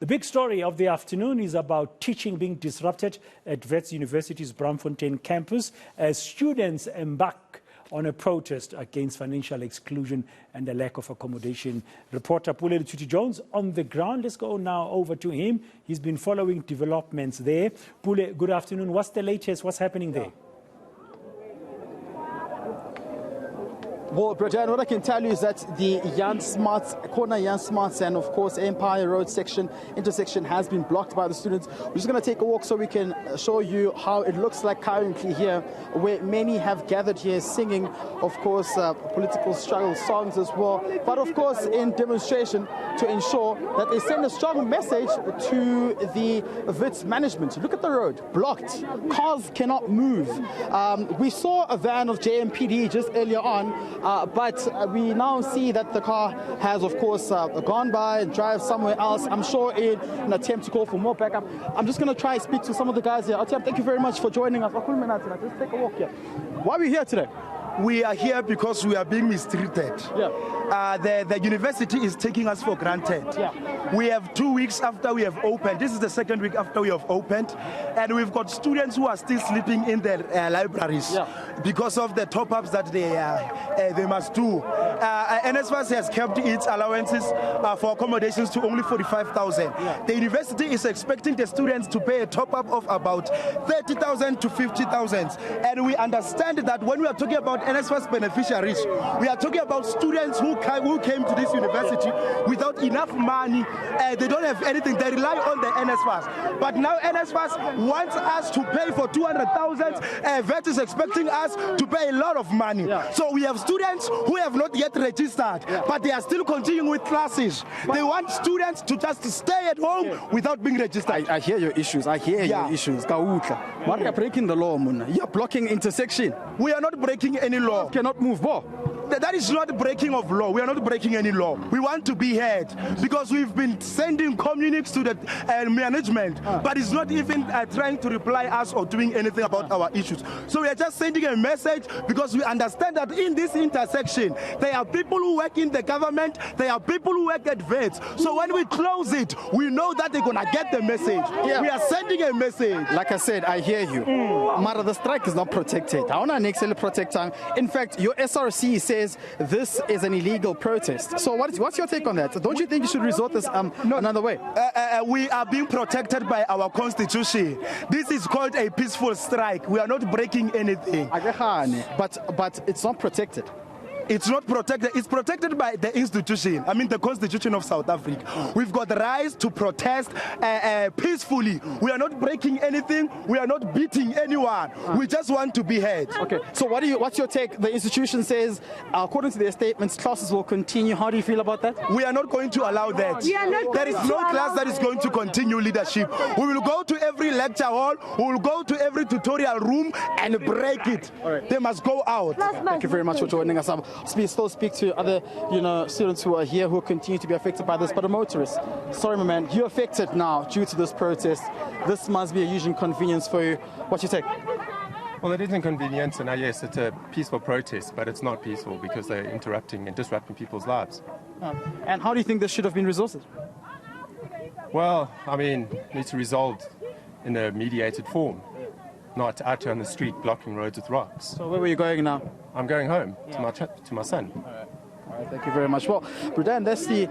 big story of the afternoon is about teaching being disrupted at Wits University's Braamfontein campus as students embark on a protest against financial exclusion and the lack of accommodation. Reporter Pule Letshwiti-Jones on the ground. Let's go now over to him. He's been following developments there. Pule, good afternoon. What's the latest? What's happening there? Well, Brajan, what I can tell you is that the Jan Smarts, corner Jan Smarts and of course Empire Road intersection has been blocked by the students. We're just going to take a walk so we can show you how it looks like currently here, where many have gathered here singing, of course, political struggle songs as well. But of course, in demonstration to ensure that they send a strong message to the Wits management. Look at the road, blocked. Cars cannot move. We saw a van of JMPD just earlier on. But we now see that the car has, of course, gone by and drive somewhere else. I'm sure in an attempt to call for more backup. I'm just going to try and speak to some of the guys here. Otiam, thank you very much for joining us. Let's take a walk here. Why are we here today? We are here because we are being mistreated. Yeah. The university is taking us for granted. Yeah. We have 2 weeks after we have opened. This is the second week after we have opened. And we've got students who are still sleeping in their libraries because of the top-ups that they must do. NSFAS has kept its allowances for accommodations to only 45,000. Yeah. The university is expecting the students to pay a top-up of about 30,000 to 50,000. And we understand that when we are talking about NSFAS beneficiaries, we are talking about students who came to this university without enough money. They don't have anything. They rely on the NSFAS. But now NSFAS wants us to pay for 200,000. VET is expecting us to pay a lot of money. Yeah. So we have students who have not yet registered, but they are still continuing with classes. They want students to just stay at home without being registered. I hear your issues. I hear your issues. What are breaking the law, Muna? You're blocking intersection. We are not breaking any law. You cannot move more. That is not breaking of law. We are not breaking any law. We want to be heard because we've been sending communiques to the management, but it's not even trying to reply us or doing anything about our issues. So we are just sending a message because we understand that in this intersection, there are people who work in the government, there are people who work at VETs. So when we close it, we know that they're going to get the message. Yeah. We are sending a message. Like I said, I hear you. Mara, the strike is not protected. I want to next protect time. In fact, your SRC says this is an illegal protest. So what's your take on that? Don't you think you should resort this another way? We are being protected by our constitution. This is called a peaceful strike. We are not breaking anything. But it's not protected. It's not protected. It's protected by the institution. I mean, the Constitution of South Africa. We've got the right to protest peacefully. We are not breaking anything. We are not beating anyone. We just want to be heard. Okay. So what's your take? The institution says, according to their statements, classes will continue. How do you feel about that? We are not going to allow that. There is no class that is going to continue leadership. We will go to every lecture hall. We will go to every tutorial room and break it. Right. They must go out. Thank you very much for joining us. Still speak to other, students who are here who continue to be affected by this. But a motorist, sorry, my man, you're affected now due to this protest. This must be a huge inconvenience for you. What's your take? Well, it is inconvenience, and yes, it's a peaceful protest, but it's not peaceful because they're interrupting and disrupting people's lives. And how do you think this should have been resolved? Well, I mean, it needs to be resolved in a mediated form, not out on the street blocking roads with rocks. So where were you going now? I'm going home to my son. All right, thank you very much. Well, Bradan, that's the,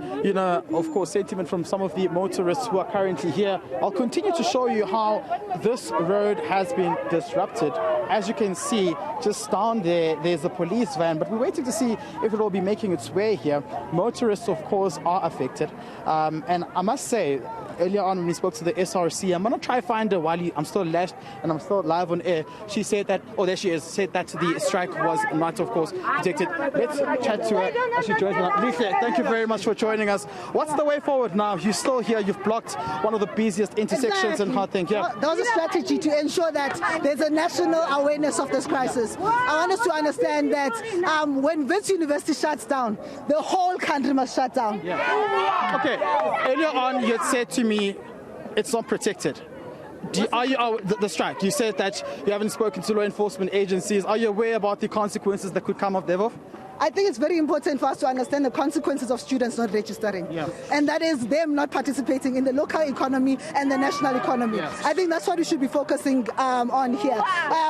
of course, sentiment from some of the motorists who are currently here. I'll continue to show you how this road has been disrupted. As you can see, just down there, there's a police van, but we're waiting to see if it will be making its way here. Motorists, of course, are affected. And I must say, earlier on when we spoke to the SRC, I'm going to try find her while I'm still lashed and I'm still live on air. She said that, there she is, said that the strike was not, of course, detected. Let's chat to her as she joins me now. Lisa, thank you very much for joining us. What's the way forward now? You're still here. You've blocked one of the busiest intersections in Gauteng. Yeah. There was a strategy to ensure that there's a national awareness of this crisis. I want us to understand that when Wits University shuts down, the whole country must shut down. Yeah. Okay. Earlier on, you had said to me, it's not protected. The strike, you said that you haven't spoken to law enforcement agencies. Are you aware about the consequences that could come of thereof? I think it's very important for us to understand the consequences of students not registering. Yeah. And that is them not participating in the local economy and the national economy. Yes. I think that's what we should be focusing on here.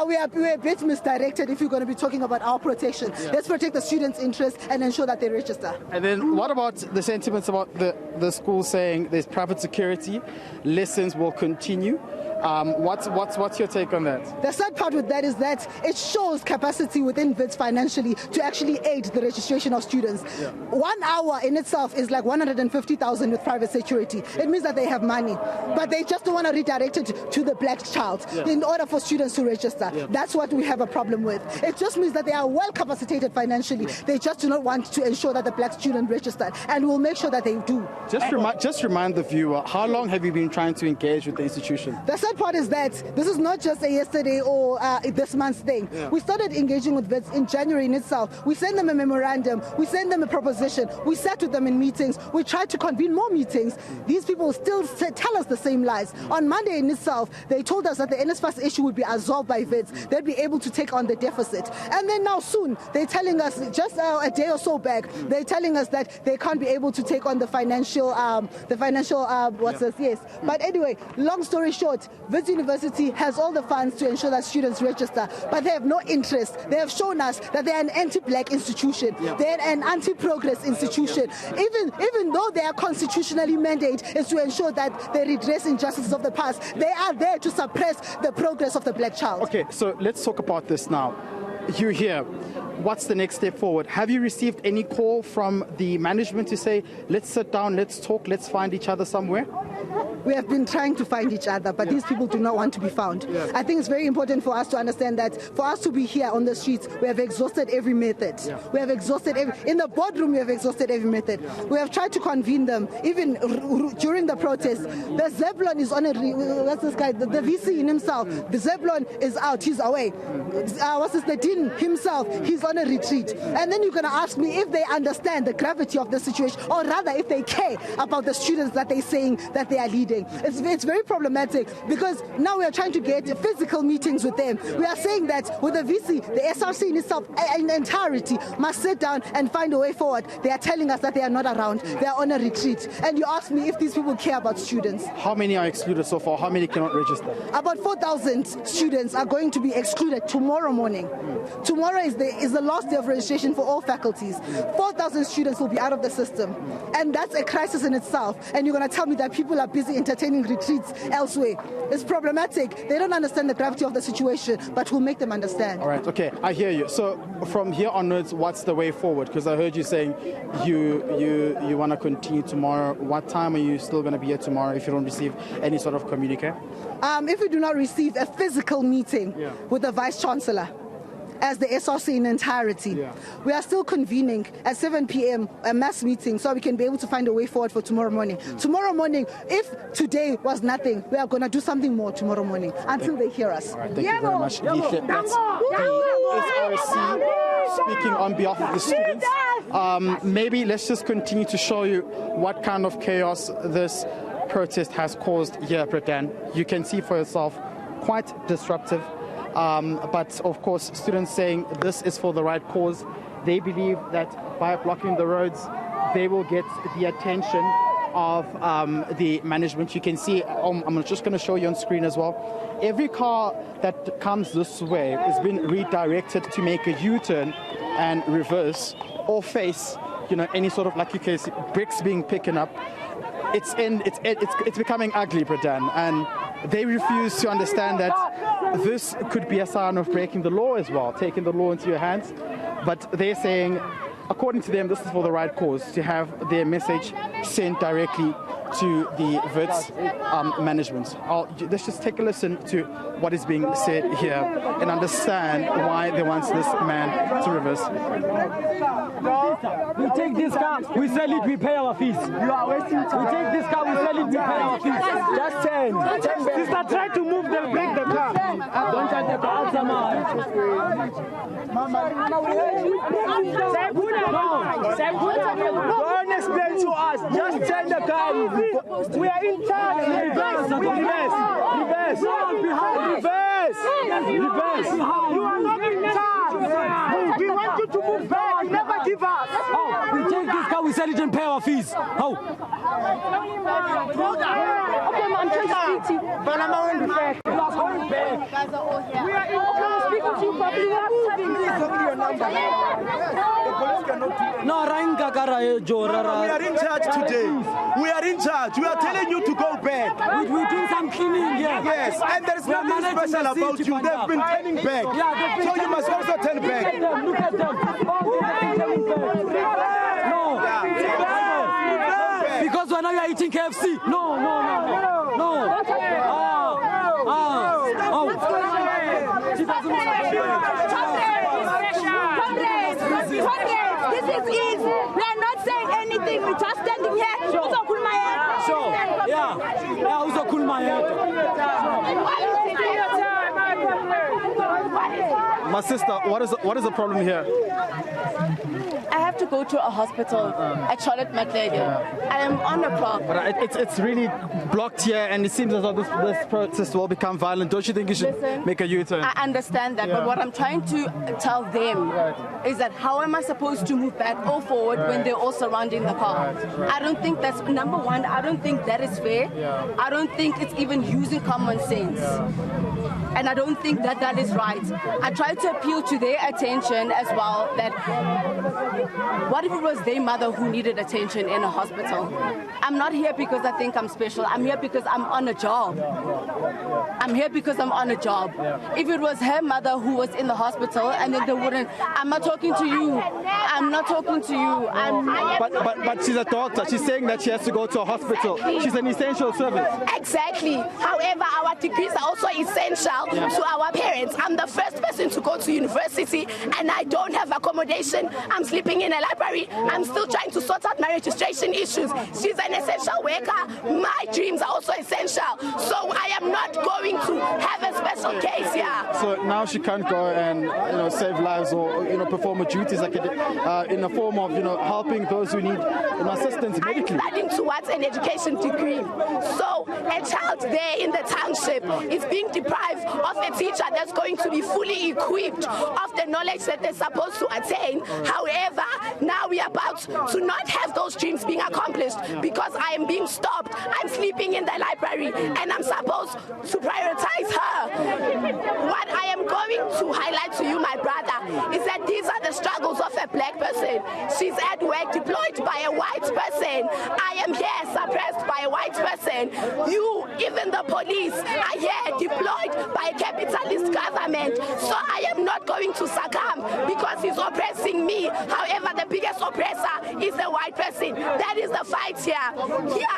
We're a bit misdirected if you're going to be talking about our protection. Yeah. Let's protect the students' interests and ensure that they register. And then what about the sentiments about the school saying there's private security, lessons will continue? What's your take on that? The sad part with that is that it shows capacity within Wits financially to actually aid the registration of students. Yeah. 1 hour in itself is like 150,000 with private security. It means that they have money, but they just don't want to redirect it to the black child in order for students to register. Yeah. That's what we have a problem with. It just means that they are well capacitated financially. They just do not want to ensure that the black student registered, and we'll make sure that they do. Just remind the viewer, how long have you been trying to engage with the institution? The sad part is that this is not just a yesterday or this month's thing. Yeah. We started engaging with Wits in January in itself. We sent them a memorandum. We sent them a proposition. We sat with them in meetings. We tried to convene more meetings. These people still tell us the same lies. On Monday in itself, they told us that the NSFAS issue would be absorbed by Wits. They'd be able to take on the deficit. And then now soon, they're telling us, just a day or so back, they're telling us that they can't be able to take on the financial, yes. But anyway, long story short, Wits University has all the funds to ensure that students register, but they have no interest. They have shown us that they are an anti-black institution. They are an anti-progress institution. Even though their constitutionally mandate is to ensure that they redress injustices of the past, they are there to suppress the progress of the black child. Okay, so let's talk about this now. You're here. What's the next step forward? Have you received any call from the management to say, let's sit down, let's talk, let's find each other somewhere? We have been trying to find each other, but these people do not want to be found. I think it's very important for us to understand that for us to be here on the streets, we have exhausted every method. We have exhausted in the boardroom, we have exhausted every method. We have tried to convene them, even during the protest. The Zeblon is on what's this guy? The VC in himself. The Zeblon is out, he's away. The Dean himself, he's on a retreat. And then you're going to ask me if they understand the gravity of the situation, or rather if they care about the students that they're saying that they are leading. It's very problematic, because now we are trying to get physical meetings with them. We are saying that with the VC, the SRC in itself, in entirety, must sit down and find a way forward. They are telling us that they are not around. They are on a retreat. And you ask me if these people care about students. How many are excluded so far? How many cannot register? About 4,000 students are going to be excluded tomorrow morning. Tomorrow is the last day of registration for all faculties. 4,000 students will be out of the system. And that's a crisis in itself. And you're going to tell me that people are busy entertaining retreats elsewhere. It's problematic. They don't understand the gravity of the situation, but we'll make them understand. All right, okay, I hear you. So from here onwards, what's the way forward? Because I heard you saying you want to continue tomorrow. What time are you still going to be here tomorrow if you don't receive any sort of communique? If we do not receive a physical meeting with the Vice Chancellor, as the SRC in entirety. We are still convening at 7 p.m. a mass meeting so we can be able to find a way forward for tomorrow morning. Tomorrow morning, if today was nothing, we are going to do something more tomorrow morning until they hear us. All right, thank you very much. That's the SRC speaking on behalf of the students. Maybe let's just continue to show you what kind of chaos this protest has caused here at Braamfontein. You can see for yourself, quite disruptive. But of course, students saying this is for the right cause. They believe that by blocking the roads, they will get the attention of the management. You can see, I'm just going to show you on screen as well. Every car that comes this way has been redirected to make a U-turn and reverse or face, any sort of, like you can see, bricks being picked up. It's becoming ugly, Braamfontein, and they refuse to understand that this could be a sign of breaking the law as well, taking the law into your hands. But they're saying, according to them, this is for the right cause, to have their message sent directly to the Wits management. Let's just take a listen to what is being said here and understand why they want this man to reverse. We take this car, we sell it, we pay our fees. You are wasting time. We take this car, we sell it, we pay our fees. Just 10. Sister, try to move them, break the car. Don't touch the car. Don't explain to us. Just turn the car. We are in charge. Reverse. Reverse. You are not in charge. We want you to move back. You never we sell it and pay our fees. How? Okay, I'm trying to speak to you. But I'm going back. We are going back. Guys are all here. I'm speaking to you properly. We are moving. No, Ranga Kara Jora. We are in charge today. We are in charge. We are telling you to go back. We're doing some cleaning here. Yes, and there's We are nothing managing special the about city you. by They've now. been turning back. Yeah, they've been So you must also turn back. Look at them. No. Because when you are eating KFC. No. She doesn't want to This is easy. We are not saying anything. We're just standing here. Sure. Yeah, also cool my head. My sister, what is the problem here? I have to go to a hospital at Charlotte McLeod. I am on a prop. But it's really blocked here, and it seems as though this protest will become violent. Don't you think you should make a U-turn? I understand that, but what I'm trying to tell them is that how am I supposed to move back or forward when they're all surrounding the car? I don't think that's, number one, I don't think that is fair. I don't think it's even using common sense. And I don't think that that is right. I try to appeal to their attention as well, that what if it was their mother who needed attention in a hospital? I'm not here because I think I'm special. I'm here because I'm on a job. I'm here because I'm on a job. If it was her mother who was in the hospital and then they wouldn't, I'm not talking to you. I'm not talking to you. But she's a doctor. She's saying that she has to go to a hospital. She's an essential service. Exactly. However, our degrees are also essential to our parents. I'm the first person to go to university and I don't have accommodation. I'm sleeping in a library. I'm still trying to sort out my registration issues. She's an essential worker. My dreams are also essential. So I am not going to have a special case here. So now she can't go and save lives or perform her duties like in the form of helping those who need assistance medically. I'm studying towards an education degree. So a child there in the township is being deprived of a teacher that's going to be fully equipped of the knowledge that they're supposed to attain. However, now we are about to not have those dreams being accomplished because I am being stopped. I'm sleeping in the library and I'm supposed to prioritize her. What I am going to highlight to you, my brother, is that these are the struggles of a black person. She's at work deployed by a white person. I am here suppressed by a white person. You, even the police, are here deployed by a capitalist government. So I am not going to succumb because he's oppressing me. However, the biggest oppressor is the white person. That is the fight here. Here,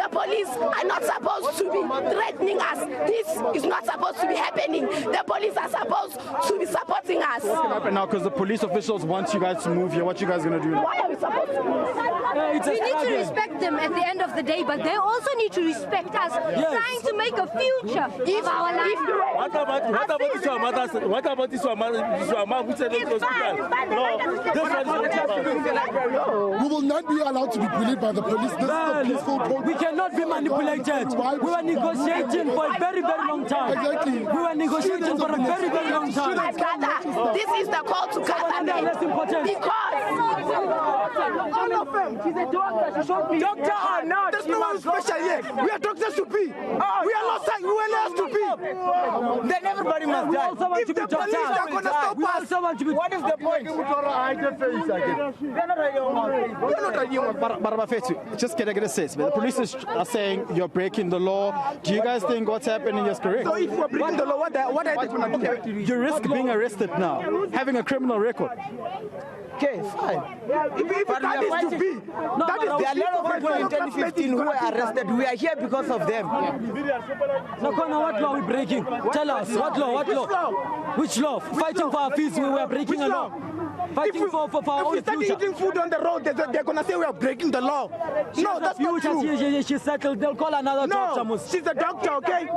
the police are not supposed to be threatening us. This is not supposed to be happening. The police are supposed to be supporting us. What's going to happen now? Because the police officials want you guys to move here. What you guys going to do? Why are we supposed to move? We need to respect them at the end of the day, but they also need to respect us, trying to make a future of our life. What about this one, mother? What about this one, mom? Who said it was no, this one is we will not be allowed to be bullied by the police. This is a peaceful protest. We cannot be manipulated. We were negotiating for a very, very long time. Exactly. We were negotiating for a very, very long time. My brother, this is the call to government. Because all of them, she's a doctor. She showed me. Doctor or not? There's no one special here. We are doctors to be. We are not saying we are not to be. Then everybody must die. If the police are going to stop us, what is the point? Just get a sense. The police are saying you're breaking the law. Do you guys think what's happening is correct? So if we're breaking the law, what are they going to do? You risk being arrested now, having a criminal record. Okay, fine. If that is to be, that is there are a lot of people in 2015 who were arrested. We are here because of them. No, what law are we breaking? Tell us, what law? Which law? Fighting for our fees, we were breaking a law. Fighting for our own future. If we start eating food on the road, they're going to say we are breaking the law. No, that's not true. She settled. They'll call another doctor. No, she's a doctor, okay?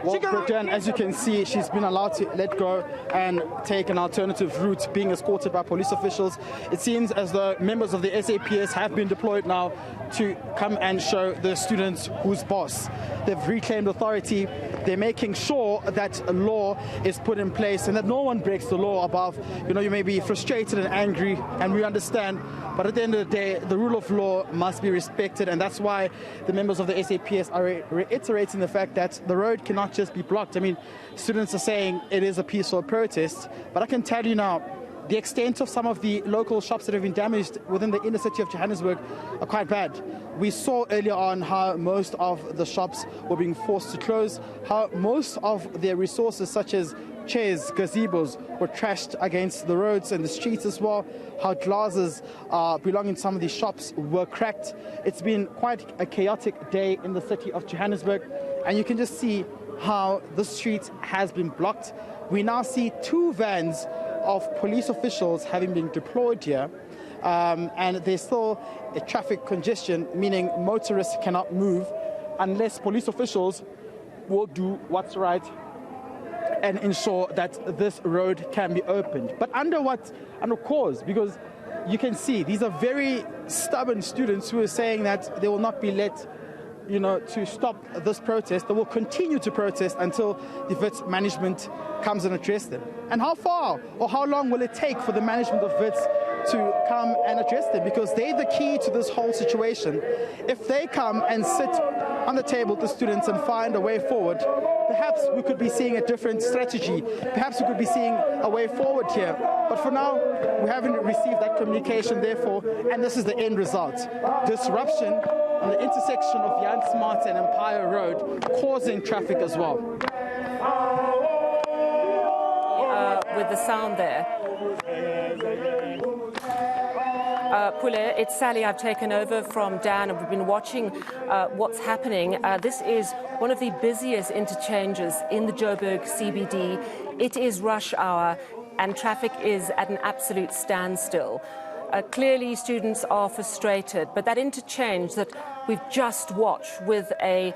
Well, Britain, as you can see, she's been allowed to let go and take an alternative route, being escorted by police officials. It seems as though members of the SAPS have been deployed now to come and show the students who's boss. They've reclaimed authority. They're making sure that a law is put in place and that no one breaks the law above you may be frustrated and angry, and we understand, but at the end of the day, the rule of law must be respected, and that's why the members of the SAPS are reiterating the fact that the road cannot just be blocked. I mean, students are saying it is a peaceful protest, but I can tell you now, the extent of some of the local shops that have been damaged within the inner city of Johannesburg are quite bad. We saw earlier on how most of the shops were being forced to close, how most of their resources such as chairs, gazebos were trashed against the roads and the streets as well, how glasses belonging to some of these shops were cracked. It's been quite a chaotic day in the city of Johannesburg, and you can just see how the street has been blocked. We now see 2 vans of police officials having been deployed here, and there's still a traffic congestion, meaning motorists cannot move unless police officials will do what's right and ensure that this road can be opened. But under cause, because you can see these are very stubborn students who are saying that they will not be let to stop this protest. They will continue to protest until the Wits management comes and address them. And how far or how long will it take for the management of Wits to come and address them? Because they're the key to this whole situation. If they come and sit on the table with the students and find a way forward, perhaps we could be seeing a different strategy. Perhaps we could be seeing a way forward here. But for now, we haven't received that communication, therefore, and this is the end result. Disruption on the intersection of Jan Smuts and Empire Road, causing traffic as well. With the sound there. Pule, it's Sally. I've taken over from Dan, and we've been watching what's happening. This is one of the busiest interchanges in the Joburg CBD. It is rush hour, and traffic is at an absolute standstill. Clearly, students are frustrated, but that interchange that we've just watched with a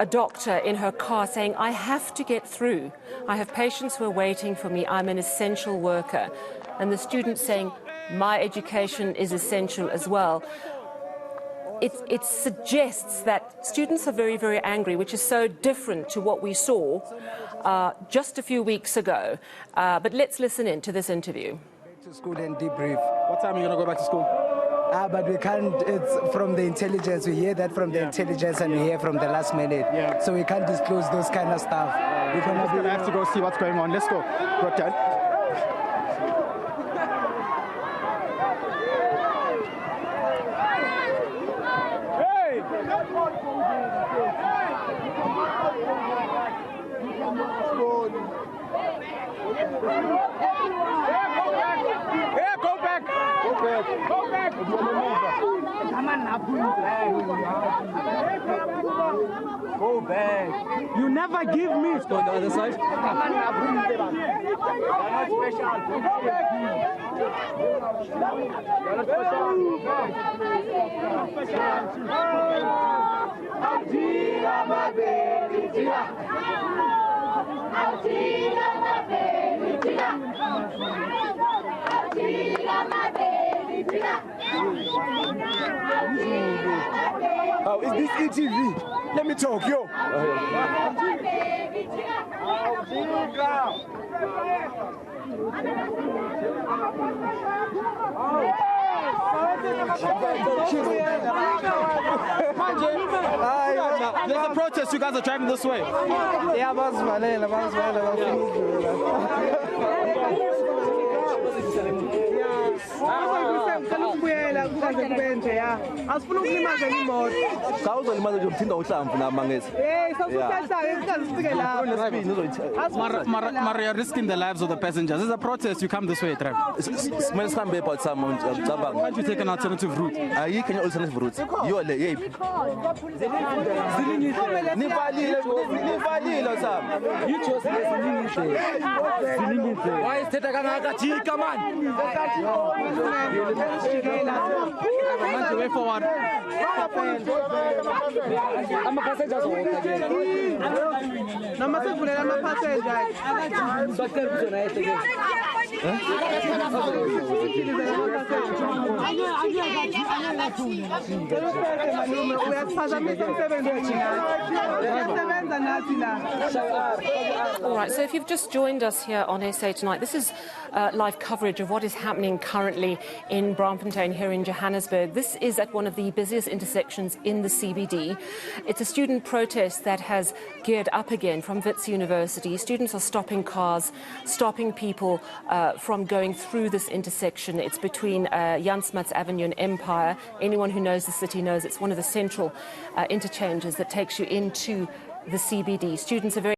doctor in her car saying, I have to get through. I have patients who are waiting for me. I'm an essential worker. And the student saying, my education is essential as well. It suggests that students are very, very angry, which is so different to what we saw just a few weeks ago. But let's listen in to this interview. To school and debrief. What time are you going to go back to school? But we can't, it's from the intelligence. We hear that from the intelligence, and we hear from the last minute. Yeah. So we can't disclose those kind of stuff. We're going to have to go see what's going on. Let's go. Rotan. Hey! Go back! Go back! Go back! You never give me. Let's go on the other side. Oh, is this ETV? Let me talk, yo. There's a protest. You guys are driving this way. Yeah, Maria, risking the lives of the passengers. There's a protest. You come this way, drive. Can't you take an alternative route? You can alternative route. You are the Why is it a Way forward. All right, so if you've just joined us here on SA Tonight, this is live coverage of what is happening currently in Braamfontein here in Johannesburg. This is at one of the busiest intersections in the CBD. It's a student protest that has geared up again from Wits University. Students are stopping cars, stopping people from going through this intersection. It's between Jan Smuts Avenue and Empire. Anyone who knows the city knows it's one of the central interchanges that takes you into the CBD. Students are very